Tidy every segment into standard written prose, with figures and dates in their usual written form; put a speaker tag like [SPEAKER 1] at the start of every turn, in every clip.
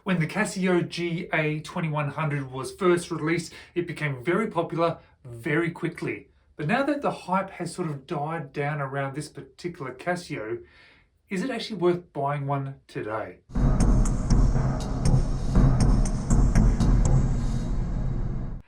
[SPEAKER 1] When the Casio GA2100 was first released, it became very popular very quickly. But now that the hype has sort of died down around this particular Casio, is it actually worth buying one today?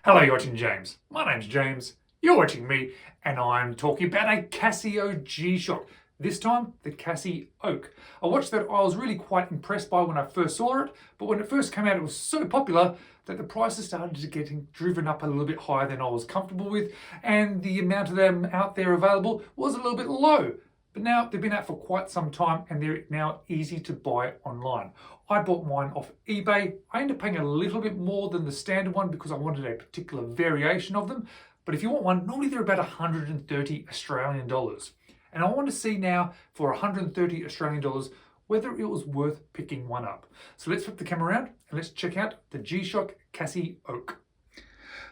[SPEAKER 1] Hello, you're watching James. My name's James, you're watching me, and I'm talking about a Casio G-Shock. This time, the Casio Oak. A watch that I was really quite impressed by when I first saw it, but when it first came out it was so popular that the prices started to get driven up a little bit higher than I was comfortable with, and the amount of them out there available was a little bit low. But now they've been out for quite some time and they're now easy to buy online. I bought mine off eBay. I ended up paying a little bit more than the standard one because I wanted a particular variation of them. But if you want one, normally they're about 130 Australian dollars. And I want to see now for 130 Australian dollars whether it was worth picking one up. So let's flip the camera around and let's check out the G-Shock Casio Oak.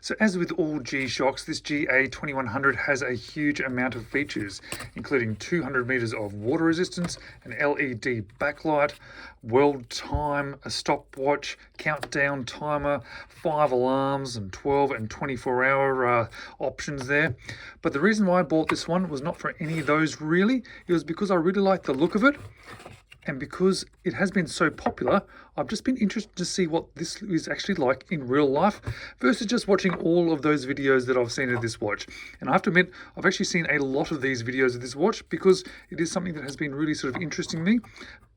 [SPEAKER 1] So as with all G-Shocks, this GA2100 has a huge amount of features, including 200 meters of water resistance, an LED backlight, world time, a stopwatch, countdown timer, 5 alarms, and 12 and 24-hour options there. But the reason why I bought this one was not for any of those really. It was because I really like the look of it. And because it has been so popular, I've just been interested to see what this is actually like in real life versus just watching all of those videos that I've seen of this watch. And I have to admit, I've actually seen a lot of these videos of this watch because it is something that has been really sort of interesting me.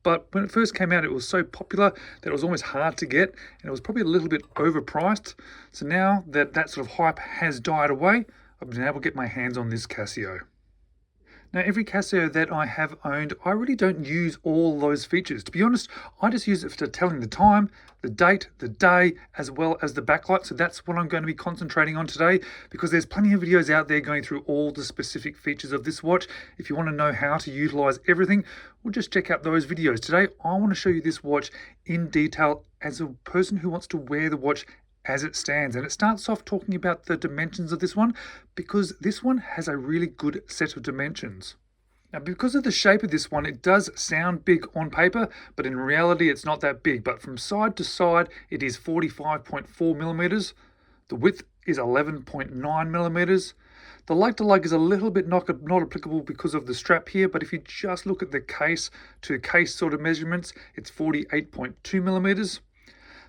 [SPEAKER 1] But when it first came out, it was so popular that it was almost hard to get, and it was probably a little bit overpriced. So now that that sort of hype has died away, I've been able to get my hands on this Casio. Now, every Casio that I have owned, I really don't use all those features. To be honest, I just use it for telling the time, the date, the day, as well as the backlight. So that's what I'm going to be concentrating on today, because there's plenty of videos out there going through all the specific features of this watch. If you want to know how to utilize everything, well, just check out those videos. Today, I want to show you this watch in detail as a person who wants to wear the watch as it stands. And it starts off talking about the dimensions of this one, because this one has a really good set of dimensions. Now, because of the shape of this one, it does sound big on paper, but in reality it's not that big. But from side to side it is 45.4 millimeters. The width is 11.9 millimeters. The lug to lug is a little bit not applicable because of the strap here, but if you just look at the case to case sort of measurements, it's 48.2 millimeters.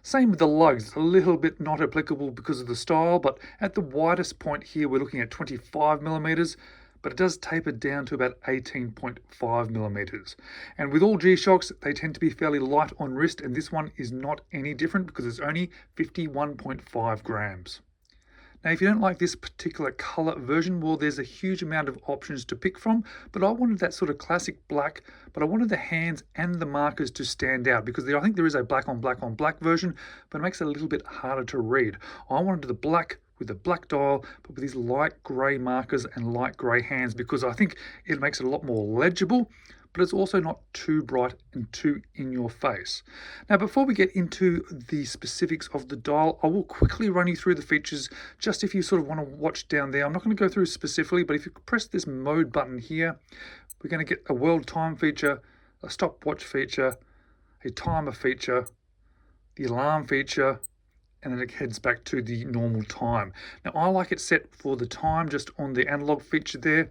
[SPEAKER 1] Same with the lugs, a little bit not applicable because of the style, but at the widest point here we're looking at 25 millimeters, but it does taper down to about 18.5 millimeters. And with all G-Shocks, they tend to be fairly light on wrist, and this one is not any different because it's only 51.5 grams. Now, if you don't like this particular color version, well, there's a huge amount of options to pick from, but I wanted that sort of classic black, but I wanted the hands and the markers to stand out because I think there is a black on black version, but it makes it a little bit harder to read. I wanted the black with the black dial, but with these light gray markers and light gray hands, because I think it makes it a lot more legible, but it's also not too bright and too in your face. Now, before we get into the specifics of the dial, I will quickly run you through the features, just if you sort of want to watch down there. I'm not going to go through specifically, but if you press this mode button here, we're going to get a world time feature, a stopwatch feature, a timer feature, the alarm feature, and then it heads back to the normal time. Now, I like it set for the time just on the analog feature there.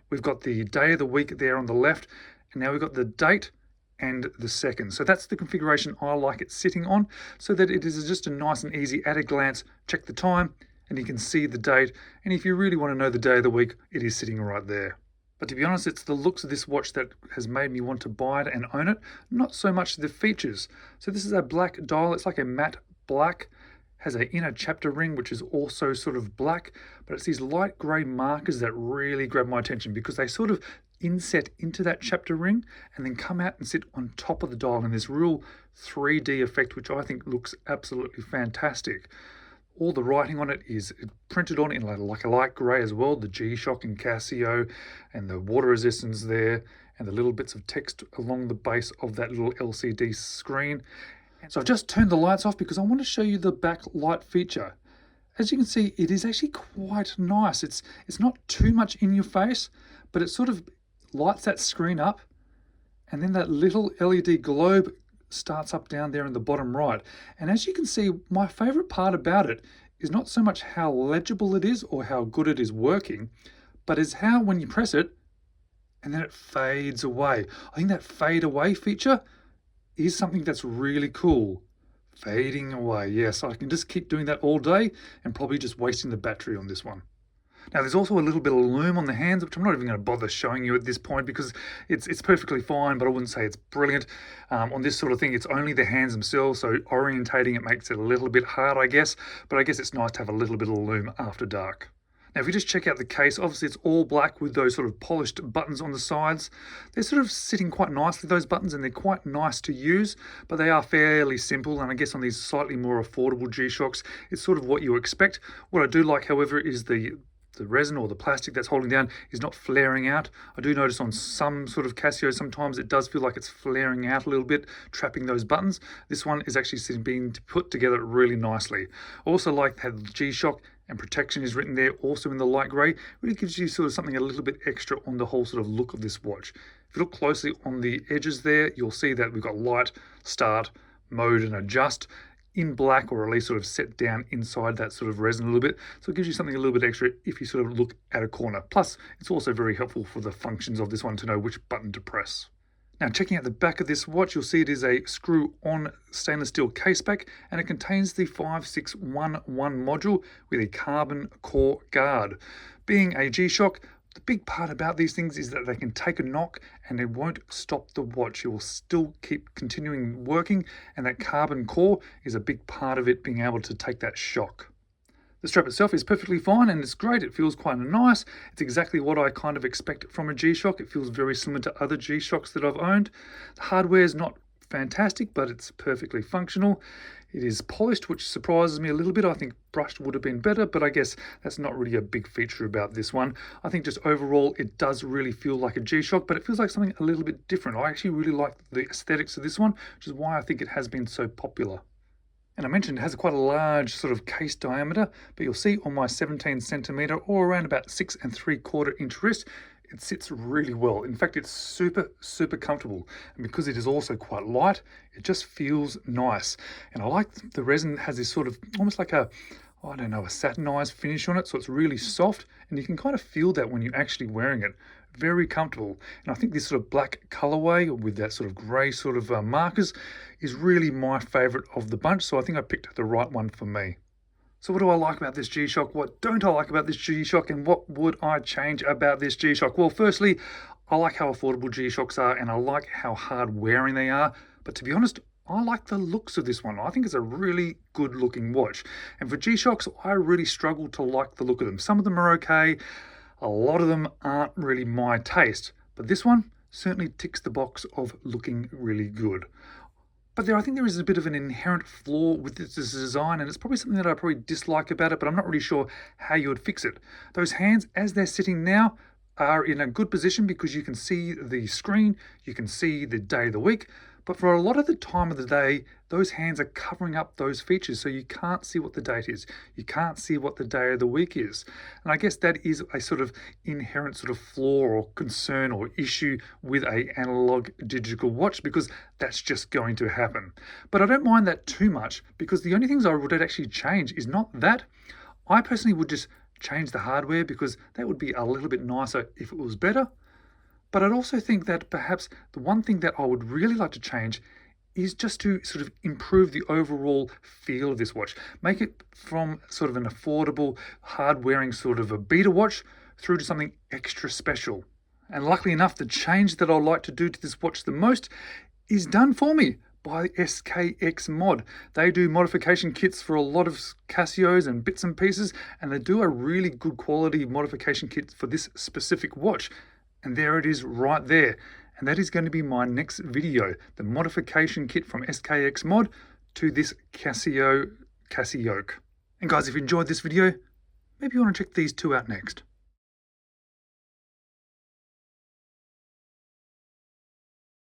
[SPEAKER 1] We've got the day of the week there on the left, and now we've got the date and the second. So that's the configuration I like it sitting on, so that it is just a nice and easy, at a glance, check the time, and you can see the date. And if you really want to know the day of the week, it is sitting right there. But to be honest, it's the looks of this watch that has made me want to buy it and own it, not so much the features. So this is a black dial, it's like a matte black, has an inner chapter ring which is also sort of black, but it's these light grey markers that really grab my attention because they sort of inset into that chapter ring and then come out and sit on top of the dial in this real 3D effect, which I think looks absolutely fantastic. All the writing on it is printed on in like a light grey as well, the G-Shock and Casio, and the water resistance there, and the little bits of text along the base of that little LCD screen. So I've just turned the lights off because I want to show you the backlight feature. As you can see, it is actually quite nice. It's not too much in your face, but it sort of lights that screen up, and then that little LED globe starts up down there in the bottom right. And as you can see, my favorite part about it is not so much how legible it is or how good it is working, but is how when you press it and then it fades away. I think that fade away feature is something that's really cool. Fading away, yes, I can just keep doing that all day and probably just wasting the battery on this one. Now there's also a little bit of lume on the hands, which I'm not even going to bother showing you at this point because it's perfectly fine, but I wouldn't say it's brilliant. On this sort of thing, it's only the hands themselves, so orientating it makes it a little bit hard, I guess, but I guess it's nice to have a little bit of lume after dark. Now if you just check out the case, obviously it's all black with those sort of polished buttons on the sides. They're sort of sitting quite nicely, those buttons, and they're quite nice to use, but they are fairly simple, and I guess on these slightly more affordable G-Shocks, it's sort of what you expect. What I do like, however, is the resin or the plastic that's holding down is not flaring out. I do notice on some sort of Casio, sometimes it does feel like it's flaring out a little bit, trapping those buttons. This one is actually being put together really nicely. I also like how the G-Shock and protection is written there, also in the light grey. Really gives you sort of something a little bit extra on the whole sort of look of this watch. If you look closely on the edges there, you'll see that we've got light, start, mode and adjust in black, or at least sort of set down inside that sort of resin a little bit. So it gives you something a little bit extra if you sort of look at a corner. Plus, it's also very helpful for the functions of this one to know which button to press. Now, checking out the back of this watch, you'll see it is a screw-on stainless steel case back, and it contains the 5611 module with a carbon core guard. Being a G-Shock, the big part about these things is that they can take a knock and it won't stop the watch. It will still keep continuing working, and that carbon core is a big part of it being able to take that shock. The strap itself is perfectly fine and it's great. It feels quite nice. It's exactly what I kind of expect from a G-Shock. It feels very similar to other G-Shocks that I've owned. The hardware is not fantastic, but it's perfectly functional. It is polished, which surprises me a little bit. I think brushed would have been better, but I guess that's not really a big feature about this one. I think just overall, it does really feel like a G-Shock, but it feels like something a little bit different. I actually really like the aesthetics of this one, which is why I think it has been so popular. And I mentioned it has quite a large sort of case diameter, but you'll see on my 17 centimeter or around about 6 3/4 inch wrist, it sits really well. In fact, it's super, super comfortable. And because it is also quite light, it just feels nice. And I like the resin has this sort of almost like a, I don't know, a satinized finish on it. So it's really soft, and you can kind of feel that when you're actually wearing it. Very comfortable. And I think this sort of black colorway with that sort of gray sort of markers is really my favorite of the bunch. So I think I picked the right one for me. So what do I like about this G-Shock? What don't I like about this G-Shock? And what would I change about this G-Shock? Well, firstly, I like how affordable G-Shocks are, and I like how hard wearing they are. But to be honest, I like the looks of this one. I think it's a really good looking watch. And for G-Shocks, I really struggle to like the look of them. Some of them are okay. A lot of them aren't really my taste. But this one certainly ticks the box of looking really good. But I think there is a bit of an inherent flaw with this design, and it's probably something that I probably dislike about it, but I'm not really sure how you would fix it. Those hands, as they're sitting now, are in a good position because you can see the screen, you can see the day of the week, but for a lot of the time of the day, those hands are covering up those features, so you can't see what the date is. You can't see what the day of the week is. And I guess that is a sort of inherent sort of flaw or concern or issue with an analog digital watch, because that's just going to happen. But I don't mind that too much, because the only things I would actually change is not that. I personally would just change the hardware, because that would be a little bit nicer if it was better. But I'd also think that perhaps the one thing that I would really like to change is just to sort of improve the overall feel of this watch. Make it from sort of an affordable, hard-wearing sort of a beater watch through to something extra special. And luckily enough, the change that I'd like to do to this watch the most is done for me by SKX Mod. They do modification kits for a lot of Casios and bits and pieces, and they do a really good quality modification kit for this specific watch. And there it is right there. And that is going to be my next video, the modification kit from SKX Mod to this Casio Oak. And guys, if you enjoyed this video, maybe you want to check these two out next.